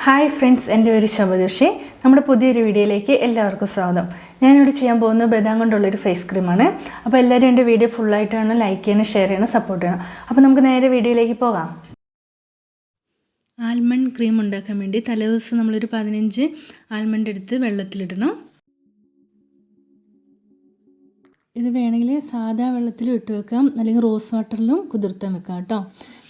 Hi friends, എൻ്റെ പേര് ശോഭജോഷി. നമ്മുടെ പുതിയൊരു വീഡിയോയിലേക്ക് എല്ലാവർക്കും സ്വാഗതം. ഞാനിവിടെ ചെയ്യാൻ പോകുന്നത് ബദാം കൊണ്ടുള്ളൊരു ഫേസ് ക്രീമാണ്. അപ്പോൾ എല്ലാവരും എൻ്റെ വീഡിയോ ഫുള്ളായിട്ടാണ് ലൈക്ക് ചെയ്യണം, ഷെയർ ചെയ്യണം, സപ്പോർട്ട് ചെയ്യണം. അപ്പോൾ നമുക്ക് നേരെ വീഡിയോയിലേക്ക് പോകാം. ആൽമണ്ട് ക്രീം ഉണ്ടാക്കാൻ വേണ്ടി തലേദിവസം നമ്മളൊരു 15 ആൽമണ്ട് എടുത്ത് വെള്ളത്തിലിടണം. ഇത് വേണമെങ്കിൽ സാധാ വെള്ളത്തിലും ഇട്ട് വെക്കാം, അല്ലെങ്കിൽ റോസ് വാട്ടറിലും കുതിർത്താൻ വെക്കാം കേട്ടോ.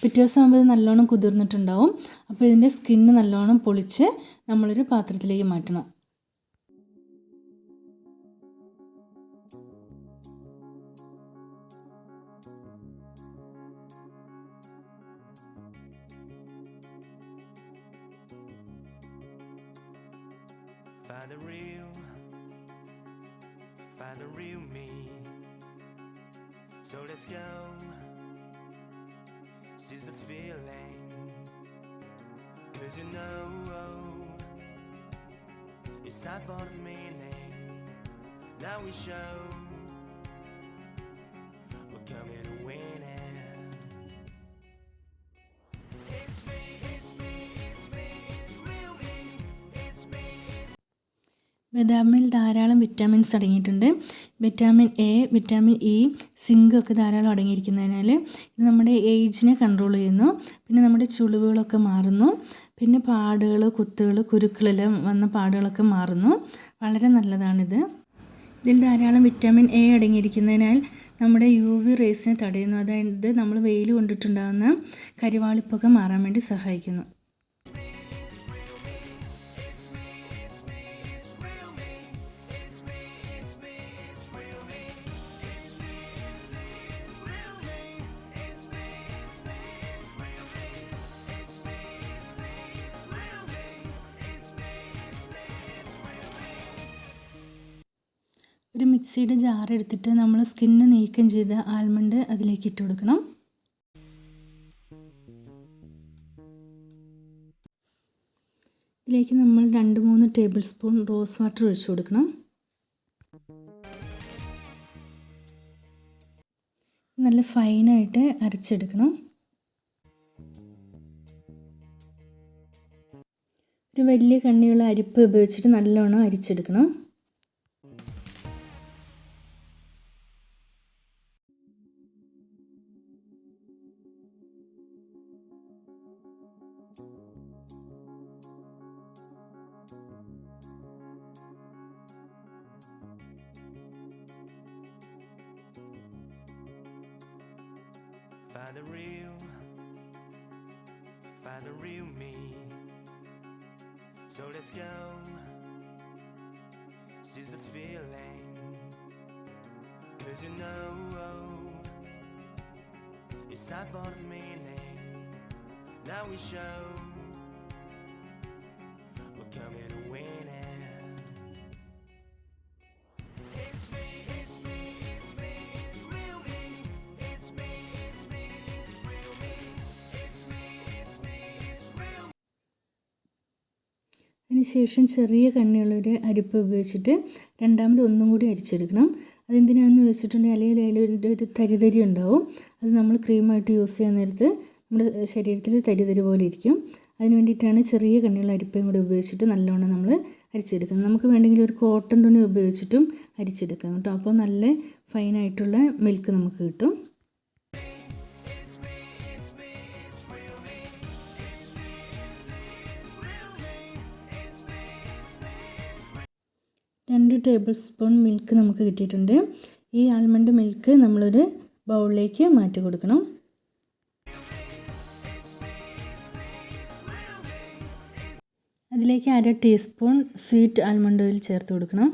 പിറ്റേ ദിവസം ആകുമ്പോൾ ഇത് നല്ലോണം കുതിർന്നിട്ടുണ്ടാവും. അപ്പോൾ ഇതിൻ്റെ സ്കിന്ന് നല്ലോണം പൊളിച്ച് നമ്മളൊരു പാത്രത്തിലേക്ക് മാറ്റണം. Find the real me. So let's go. Seize the feeling. 'Cause you know it's time for the meaning. Now we show we're coming to win it. It's me, it's me, it's me, it's real me. It's me. ബദാമിൽ ധാരാളം vitamins അടങ്ങിയിട്ടുണ്ട്. Vitamin A, vitamin E, zinc ഒക്കെ ധാരാളം അടങ്ങിയിരിക്കുന്നതിനാൽ ഇത് നമ്മുടെ ഏജിനെ control ചെയ്യുന്നു. പിന്നെ നമ്മുടെ ചുളിവുകളൊക്കെ മാറുന്നു. പിന്നെ പാടുകൾ, കുത്തുകൾ, കുരുക്കളെല്ലാം വന്ന പാടുകളൊക്കെ മാറുന്നു. വളരെ നല്ലതാണിത്. ഇതിൽ ധാരാളം വിറ്റാമിൻ എ അടങ്ങിയിരിക്കുന്നതിനാൽ നമ്മുടെ UV റേസിനെ തടയുന്നു. അതായത് നമ്മൾ വെയിൽ കൊണ്ടിട്ടുണ്ടാകുന്ന കരിവാളിപ്പൊക്കെ മാറാൻ വേണ്ടി സഹായിക്കുന്നു. ഒരു മിക്സിയുടെ ജാർ എടുത്തിട്ട് നമ്മൾ സ്കിന്ന് നീക്കം ചെയ്ത ആൽമണ്ട് അതിലേക്ക് ഇട്ട് കൊടുക്കണം. ഇതിലേക്ക് നമ്മൾ 2-3 ടേബിൾ സ്പൂൺ റോസ് വാട്ടർ ഒഴിച്ചു കൊടുക്കണം. നല്ല ഫൈനായിട്ട് അരച്ചെടുക്കണം. ഒരു വലിയ കണ്ണിയുള്ള അരിപ്പ് ഉപയോഗിച്ചിട്ട് നല്ലോണം അരിച്ചെടുക്കണം. Find the real me. So let's go. Seize the feeling. 'Cause you know it's time for the meaning. Now we show we're coming to win it. അതിനുശേഷം ചെറിയ കണ്ണിയുള്ളൊരു അരിപ്പ് ഉപയോഗിച്ചിട്ട് രണ്ടാമത് ഒന്നും കൂടി അരിച്ചെടുക്കണം. അതെന്തിനാണെന്ന് വെച്ചിട്ടുണ്ടെങ്കിൽ അല്ലെങ്കിൽ അതിലൊരു ഒരു തരിതരി ഉണ്ടാവും. അത് നമ്മൾ ക്രീമായിട്ട് യൂസ് ചെയ്യാൻ നേരത്ത് നമ്മുടെ ശരീരത്തിൽ തരിതരി പോലെ ഇരിക്കും. അതിന് വേണ്ടിയിട്ടാണ് ചെറിയ കണ്ണിയുള്ള അരിപ്പയും കൂടി ഉപയോഗിച്ചിട്ട് നല്ലോണം നമ്മൾ അരിച്ചെടുക്കുന്നത്. നമുക്ക് വേണമെങ്കിൽ ഒരു കോട്ടൺ തുണി ഉപയോഗിച്ചിട്ടും അരിച്ചെടുക്കാം കേട്ടോ. അപ്പോൾ നല്ല ഫൈനായിട്ടുള്ള മിൽക്ക് നമുക്ക് കിട്ടും. രണ്ട് ടേബിൾ സ്പൂൺ മിൽക്ക് നമുക്ക് കിട്ടിയിട്ടുണ്ട്. ഈ ആൽമണ്ട് മിൽക്ക് നമ്മളൊരു ബൗളിലേക്ക് മാറ്റി കൊടുക്കണം. അതിലേക്ക് 1/2 ടീസ്പൂൺ സ്വീറ്റ് ആൽമണ്ട് ഓയിൽ ചേർത്ത് കൊടുക്കണം.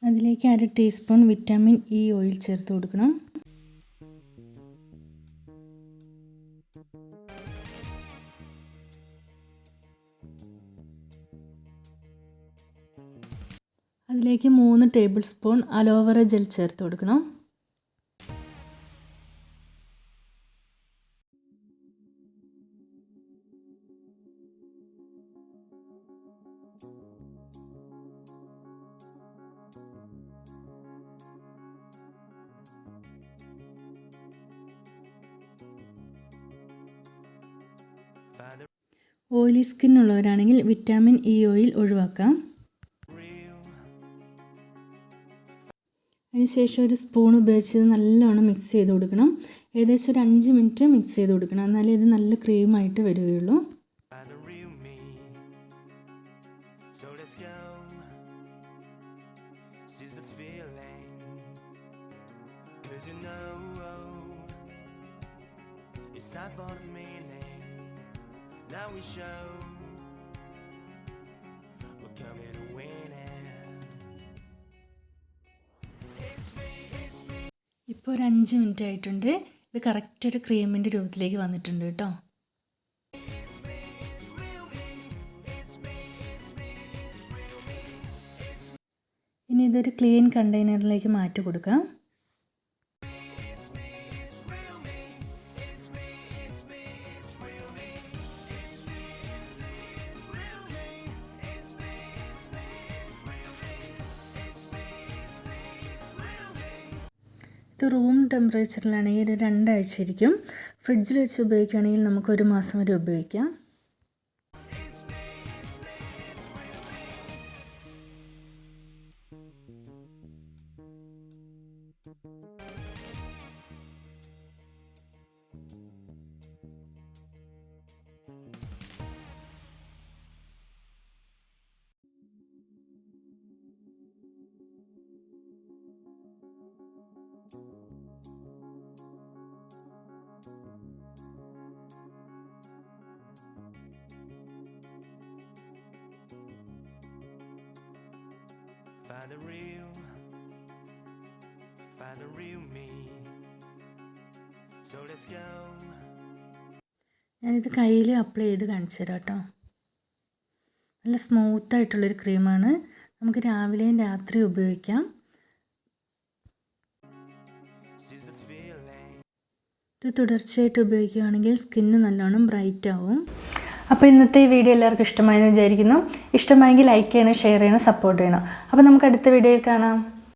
അതിലേക്ക് 1/2 ടീസ്പൂൺ വിറ്റാമിൻ ഇ ഓയിൽ ചേർത്ത് കൊടുക്കണം. അതിലേക്ക് 3 ടേബിൾ സ്പൂൺ അലോവേറ ജെൽ ചേർത്ത് കൊടുക്കണം. ഓയിലി സ്കിന്നുള്ളവരാണെങ്കിൽ വിറ്റാമിൻ ഇ ഓയിൽ ഒഴിവാക്കാം. അതിനുശേഷം ഒരു സ്പൂൺ ഉപയോഗിച്ച് നല്ലോണം മിക്സ് ചെയ്ത് കൊടുക്കണം. ഏകദേശം ഒരു 5 മിനിറ്റ് മിക്സ് ചെയ്ത് കൊടുക്കണം. എന്നാലേ ഇത് നല്ല ക്രീമായിട്ട് വരികയുള്ളൂ. ഇപ്പോൾ ഒരു 5 മിനിറ്റ് ആയിട്ടുണ്ട്. ഇത് കറക്റ്റ് ഒരു ക്രീമിൻ്റെ രൂപത്തിലേക്ക് വന്നിട്ടുണ്ട് കേട്ടോ. ഇനി ഇതൊരു ക്ലീൻ കണ്ടെയ്നറിലേക്ക് മാറ്റി കൊടുക്കാം. ഇത് റൂം ടെമ്പറേച്ചറിലാണെങ്കിൽ ഒരു 2 ആഴ്ച ഇരിക്കും. ഫ്രിഡ്ജിൽ വെച്ച് ഉപയോഗിക്കുകയാണെങ്കിൽ നമുക്ക് 1 മാസം വരെ ഉപയോഗിക്കാം. Find the real me. So let's go. ഞാനിത് കയ്യിൽ അപ്ലൈ ചെയ്ത് കാണിച്ചു തരാം കേട്ടോ. നല്ല സ്മൂത്തായിട്ടുള്ളൊരു ക്രീമാണ്. നമുക്ക് രാവിലെയും രാത്രിയും ഉപയോഗിക്കാം. ഇത് തുടർച്ചയായിട്ട് ഉപയോഗിക്കുകയാണെങ്കിൽ സ്കിന്ന് നല്ലോണം ബ്രൈറ്റ് ആവും. അപ്പോൾ ഇന്നത്തെ ഈ വീഡിയോ എല്ലാവർക്കും ഇഷ്ടമായെന്ന് വിചാരിക്കുന്നു. ഇഷ്ടമായെങ്കിൽ ലൈക്ക് ചെയ്യണം, ഷെയർ ചെയ്യണം, സപ്പോർട്ട് ചെയ്യണം. അപ്പോൾ നമുക്ക് അടുത്ത വീഡിയോയിൽ കാണാം.